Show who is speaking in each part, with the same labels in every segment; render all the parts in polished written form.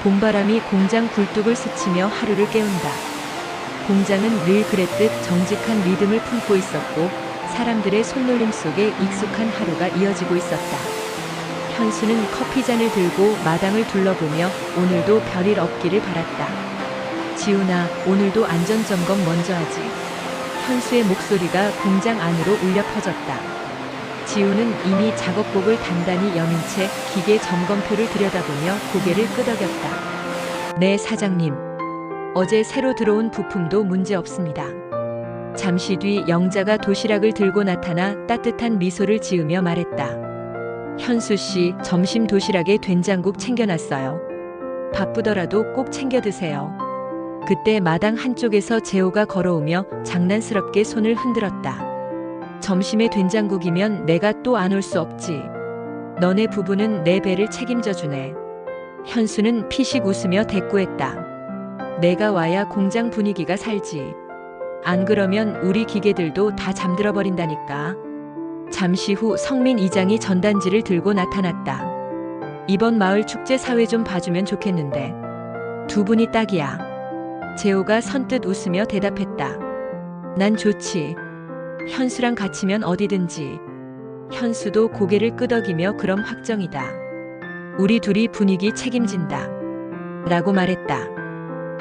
Speaker 1: 봄바람이 공장 굴뚝을 스치며 하루를 깨운다. 공장은 늘 그랬듯 정직한 리듬을 품고 있었고 사람들의 손놀림 속에 익숙한 하루가 이어지고 있었다. 현수는 커피잔을 들고 마당을 둘러보며 오늘도 별일 없기를 바랐다. 지훈아, 오늘도 안전점검 먼저 하지. 현수의 목소리가 공장 안으로 울려 퍼졌다. 지훈은 이미 작업복을 단단히 여민 채 기계 점검표를 들여다보며 고개를 끄덕였다. 네, 사장님. 어제 새로 들어온 부품도 문제 없습니다. 잠시 뒤 영자가 도시락을 들고 나타나 따뜻한 미소를 지으며 말했다. 현수 씨, 점심 도시락에 된장국 챙겨놨어요. 바쁘더라도 꼭 챙겨 드세요. 그때 마당 한쪽에서 재호가 걸어오며 장난스럽게 손을 흔들었다. 점심에 된장국이면 내가 또 안 올 수 없지. 너네 부부는 내 배를 책임져 주네. 현수는 피식 웃으며 대꾸했다. 내가 와야 공장 분위기가 살지. 안 그러면 우리 기계들도 다 잠들어 버린다니까. 잠시 후 성민 이장이 전단지를 들고 나타났다. 이번 마을 축제 사회 좀 봐주면 좋겠는데. 두 분이 딱이야. 재호가 선뜻 웃으며 대답했다. 난 좋지. 현수랑 같이면 어디든지. 현수도 고개를 끄덕이며 그럼 확정이다. 우리 둘이 분위기 책임진다. 라고 말했다.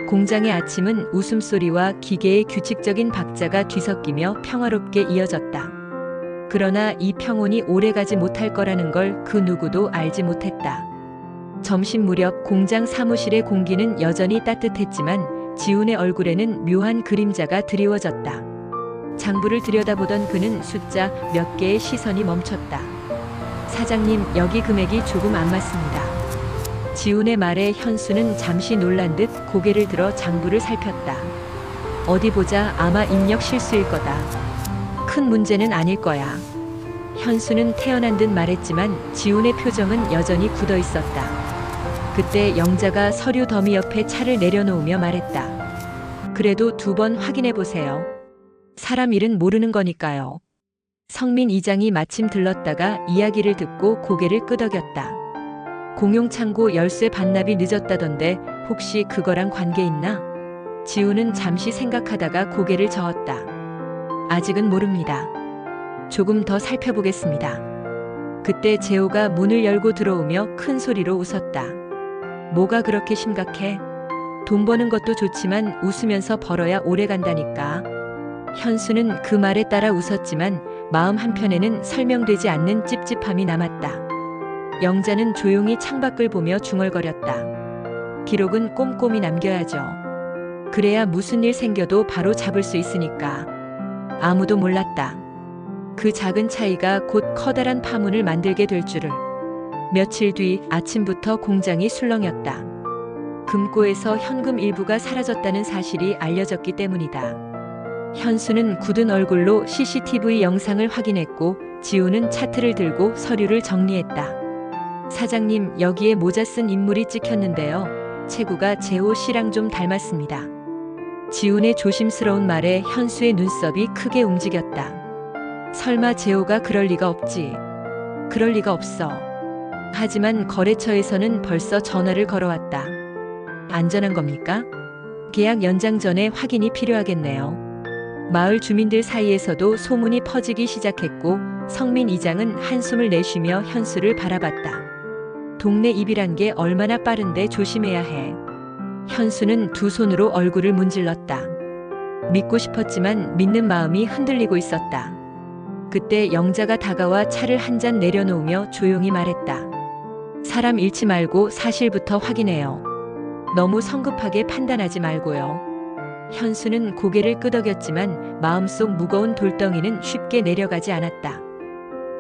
Speaker 1: 공장의 아침은 웃음소리와 기계의 규칙적인 박자가 뒤섞이며 평화롭게 이어졌다. 그러나 이 평온이 오래가지 못할 거라는 걸 그 누구도 알지 못했다. 점심 무렵 공장 사무실의 공기는 여전히 따뜻했지만 지훈의 얼굴에는 묘한 그림자가 드리워졌다. 장부를 들여다보던 그는 숫자 몇 개의 시선이 멈췄다. 사장님, 여기 금액이 조금 안 맞습니다. 지훈의 말에 현수는 잠시 놀란 듯 고개를 들어 장부를 살폈다. 어디 보자, 아마 입력 실수일 거다. 큰 문제는 아닐 거야. 현수는 태연한 듯 말했지만 지훈의 표정은 여전히 굳어 있었다. 그때 영자가 서류 더미 옆에 차를 내려놓으며 말했다. 그래도 2번 확인해 보세요. 사람 일은 모르는 거니까요. 성민 이장이 마침 들렀다가 이야기를 듣고 고개를 끄덕였다. 공용창고 열쇠 반납이 늦었다던데 혹시 그거랑 관계 있나? 지훈은 잠시 생각하다가 고개를 저었다. 아직은 모릅니다. 조금 더 살펴보겠습니다. 그때 재호가 문을 열고 들어오며 큰 소리로 웃었다. 뭐가 그렇게 심각해? 돈 버는 것도 좋지만 웃으면서 벌어야 오래 간다니까. 현수는 그 말에 따라 웃었지만 마음 한편에는 설명되지 않는 찝찝함이 남았다. 영자는 조용히 창밖을 보며 중얼거렸다. 기록은 꼼꼼히 남겨야죠. 그래야 무슨 일 생겨도 바로 잡을 수 있으니까. 아무도 몰랐다. 그 작은 차이가 곧 커다란 파문을 만들게 될 줄을. 며칠 뒤 아침부터 공장이 술렁였다. 금고에서 현금 일부가 사라졌다는 사실이 알려졌기 때문이다. 현수는 굳은 얼굴로 CCTV 영상을 확인했고 지훈은 차트를 들고 서류를 정리했다. 사장님, 여기에 모자 쓴 인물이 찍혔는데요. 체구가 재호 씨랑 좀 닮았습니다. 지훈의 조심스러운 말에 현수의 눈썹이 크게 움직였다. 설마 재호가 그럴 리가 없지. 그럴 리가 없어. 하지만 거래처에서는 벌써 전화를 걸어왔다. 안전한 겁니까? 계약 연장 전에 확인이 필요하겠네요. 마을 주민들 사이에서도 소문이 퍼지기 시작했고 성민 이장은 한숨을 내쉬며 현수를 바라봤다. 동네 입이란 게 얼마나 빠른데 조심해야 해. 현수는 두 손으로 얼굴을 문질렀다. 믿고 싶었지만 믿는 마음이 흔들리고 있었다. 그때 영자가 다가와 차를 한 잔 내려놓으며 조용히 말했다. 사람 잃지 말고 사실부터 확인해요. 너무 성급하게 판단하지 말고요. 현수는 고개를 끄덕였지만 마음속 무거운 돌덩이는 쉽게 내려가지 않았다.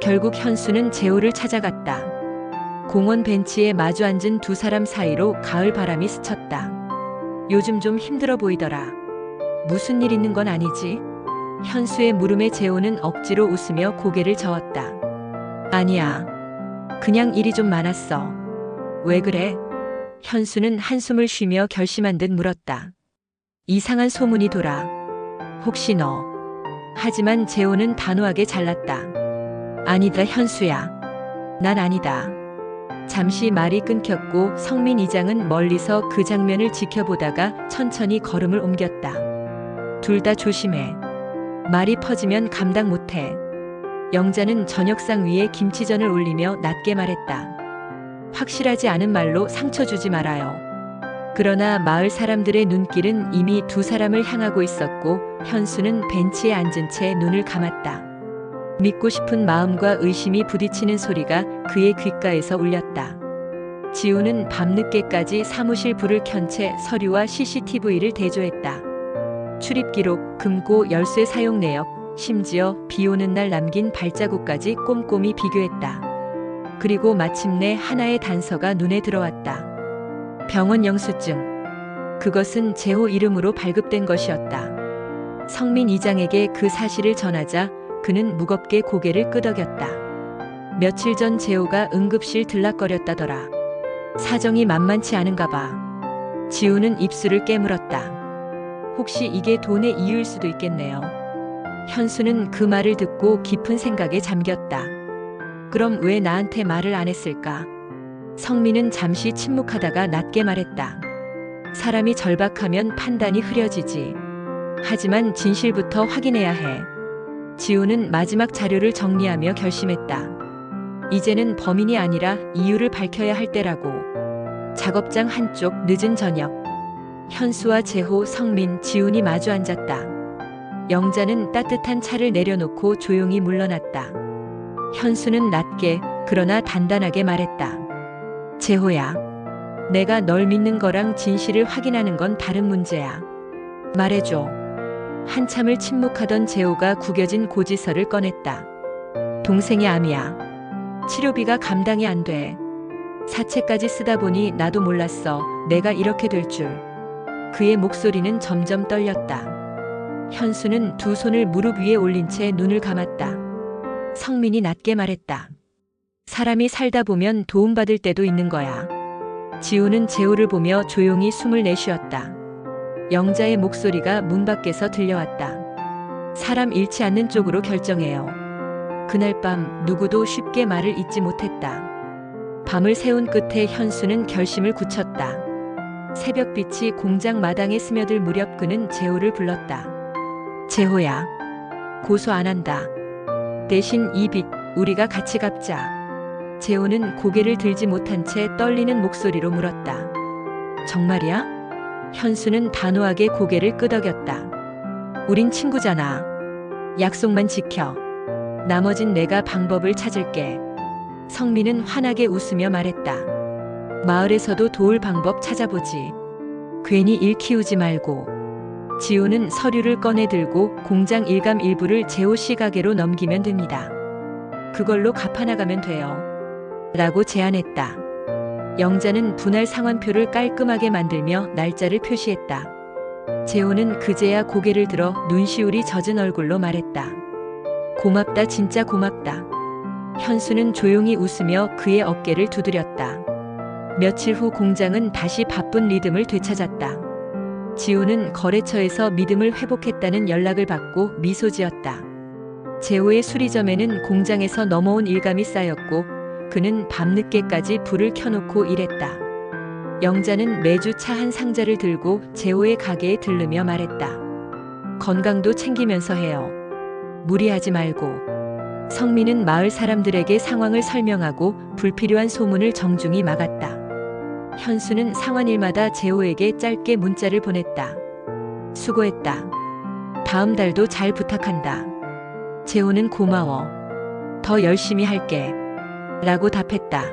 Speaker 1: 결국 현수는 재호를 찾아갔다. 공원 벤치에 마주 앉은 두 사람 사이로 가을 바람이 스쳤다. 요즘 좀 힘들어 보이더라. 무슨 일 있는 건 아니지? 현수의 물음에 재호는 억지로 웃으며 고개를 저었다. 아니야. 그냥 일이 좀 많았어. 왜 그래? 현수는 한숨을 쉬며 결심한 듯 물었다. 이상한 소문이 돌아. 혹시 너? 하지만 재호는 단호하게 잘랐다. 아니다, 현수야. 난 아니다. 잠시 말이 끊겼고 성민 이장은 멀리서 그 장면을 지켜보다가 천천히 걸음을 옮겼다. 둘 다 조심해. 말이 퍼지면 감당 못해. 영자는 저녁상 위에 김치전을 올리며 낮게 말했다. 확실하지 않은 말로 상처 주지 말아요. 그러나 마을 사람들의 눈길은 이미 두 사람을 향하고 있었고 현수는 벤치에 앉은 채 눈을 감았다. 믿고 싶은 마음과 의심이 부딪히는 소리가 그의 귓가에서 울렸다. 지우는 밤늦게까지 사무실 불을 켠 채 서류와 CCTV를 대조했다. 출입 기록, 금고, 열쇠 사용 내역, 심지어 비 오는 날 남긴 발자국까지 꼼꼼히 비교했다. 그리고 마침내 하나의 단서가 눈에 들어왔다. 병원 영수증. 그것은 재호 이름으로 발급된 것이었다. 성민 이장에게 그 사실을 전하자 그는 무겁게 고개를 끄덕였다. 며칠 전 재호가 응급실 들락거렸다더라. 사정이 만만치 않은가 봐. 지우는 입술을 깨물었다. 혹시 이게 돈의 이유일 수도 있겠네요. 현수는 그 말을 듣고 깊은 생각에 잠겼다. 그럼 왜 나한테 말을 안 했을까? 성민은 잠시 침묵하다가 낮게 말했다. 사람이 절박하면 판단이 흐려지지. 하지만 진실부터 확인해야 해. 지우는 마지막 자료를 정리하며 결심했다. 이제는 범인이 아니라 이유를 밝혀야 할 때라고. 작업장 한쪽 늦은 저녁. 현수와 재호, 성민, 지훈이 마주 앉았다. 영자는 따뜻한 차를 내려놓고 조용히 물러났다. 현수는 낮게 그러나 단단하게 말했다. 재호야, 내가 널 믿는 거랑 진실을 확인하는 건 다른 문제야. 말해줘. 한참을 침묵하던 재호가 구겨진 고지서를 꺼냈다. 동생의 암이야. 치료비가 감당이 안 돼. 사채까지 쓰다 보니 나도 몰랐어. 내가 이렇게 될 줄. 그의 목소리는 점점 떨렸다. 현수는 두 손을 무릎 위에 올린 채 눈을 감았다. 성민이 낮게 말했다. 사람이 살다 보면 도움받을 때도 있는 거야. 지우는 재호를 보며 조용히 숨을 내쉬었다. 영자의 목소리가 문 밖에서 들려왔다. 사람 잃지 않는 쪽으로 결정해요. 그날 밤 누구도 쉽게 말을 잇지 못했다. 밤을 새운 끝에 현수는 결심을 굳혔다. 새벽빛이 공장 마당에 스며들 무렵 그는 재호를 불렀다. 재호야, 고소 안 한다. 대신 이 빚 우리가 같이 갚자. 재호는 고개를 들지 못한 채 떨리는 목소리로 물었다. 정말이야? 현수는 단호하게 고개를 끄덕였다. 우린 친구잖아. 약속만 지켜. 나머진 내가 방법을 찾을게. 성민은 환하게 웃으며 말했다. 마을에서도 도울 방법 찾아보지. 괜히 일 키우지 말고. 지우는 서류를 꺼내 들고 공장 일감 일부를 재호 씨 가게로 넘기면 됩니다. 그걸로 갚아나가면 돼요. 라고 제안했다. 영자는 분할 상환표를 깔끔하게 만들며 날짜를 표시했다. 재호는 그제야 고개를 들어 눈시울이 젖은 얼굴로 말했다. 고맙다, 진짜 고맙다. 현수는 조용히 웃으며 그의 어깨를 두드렸다. 며칠 후 공장은 다시 바쁜 리듬을 되찾았다. 지우는 거래처에서 믿음을 회복했다는 연락을 받고 미소 지었다. 재호의 수리점에는 공장에서 넘어온 일감이 쌓였고 그는 밤늦게까지 불을 켜놓고 일했다. 영자는 매주 차 한 상자를 들고 재호의 가게에 들르며 말했다. 건강도 챙기면서 해요. 무리하지 말고. 성민은 마을 사람들에게 상황을 설명하고 불필요한 소문을 정중히 막았다. 현수는 상환일마다 재호에게 짧게 문자를 보냈다. 수고했다. 다음 달도 잘 부탁한다. 재호는 고마워. 더 열심히 할게. 라고 답했다.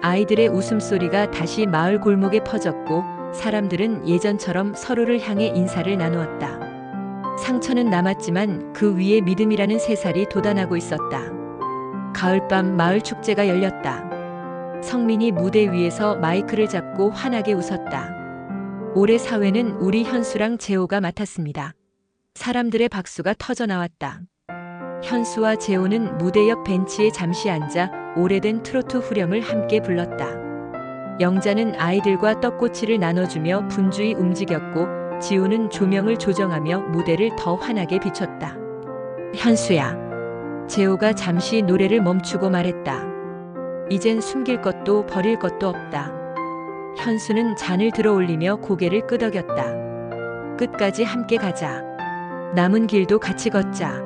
Speaker 1: 아이들의 웃음소리가 다시 마을 골목에 퍼졌고 사람들은 예전처럼 서로를 향해 인사를 나누었다. 상처는 남았지만 그 위에 믿음이라는 새살이 돋아나고 있었다. 가을밤 마을 축제가 열렸다. 성민이 무대 위에서 마이크를 잡고 환하게 웃었다. 올해 사회는 우리 현수랑 재호가 맡았습니다. 사람들의 박수가 터져 나왔다. 현수와 재호는 무대 옆 벤치에 잠시 앉아 오래된 트로트 후렴을 함께 불렀다. 영자는 아이들과 떡꼬치를 나눠주며 분주히 움직였고 지우는 조명을 조정하며 무대를 더 환하게 비췄다. 현수야. 재호가 잠시 노래를 멈추고 말했다. 이젠 숨길 것도 버릴 것도 없다. 현수는 잔을 들어 올리며 고개를 끄덕였다. 끝까지 함께 가자. 남은 길도 같이 걷자.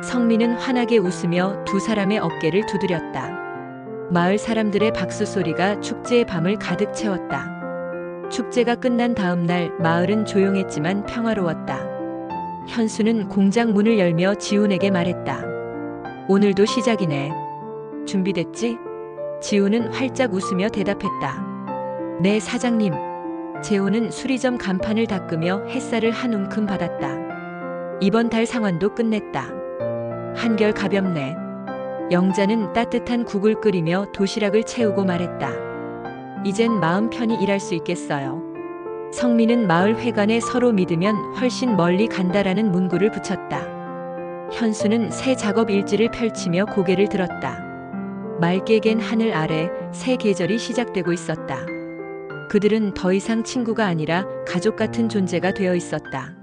Speaker 1: 성민은 환하게 웃으며 두 사람의 어깨를 두드렸다. 마을 사람들의 박수 소리가 축제의 밤을 가득 채웠다. 축제가 끝난 다음 날 마을은 조용했지만 평화로웠다. 현수는 공장 문을 열며 지훈에게 말했다. 오늘도 시작이네. 준비됐지? 지훈은 활짝 웃으며 대답했다. 네, 사장님. 재호는 수리점 간판을 닦으며 햇살을 한 움큼 받았다. 이번 달 상환도 끝냈다. 한결 가볍네. 영자는 따뜻한 국을 끓이며 도시락을 채우고 말했다. 이젠 마음 편히 일할 수 있겠어요. 성민은 마을 회관에 서로 믿으면 훨씬 멀리 간다라는 문구를 붙였다. 현수는 새 작업 일지를 펼치며 고개를 들었다. 맑게 갠 하늘 아래 새 계절이 시작되고 있었다. 그들은 더 이상 친구가 아니라 가족 같은 존재가 되어 있었다.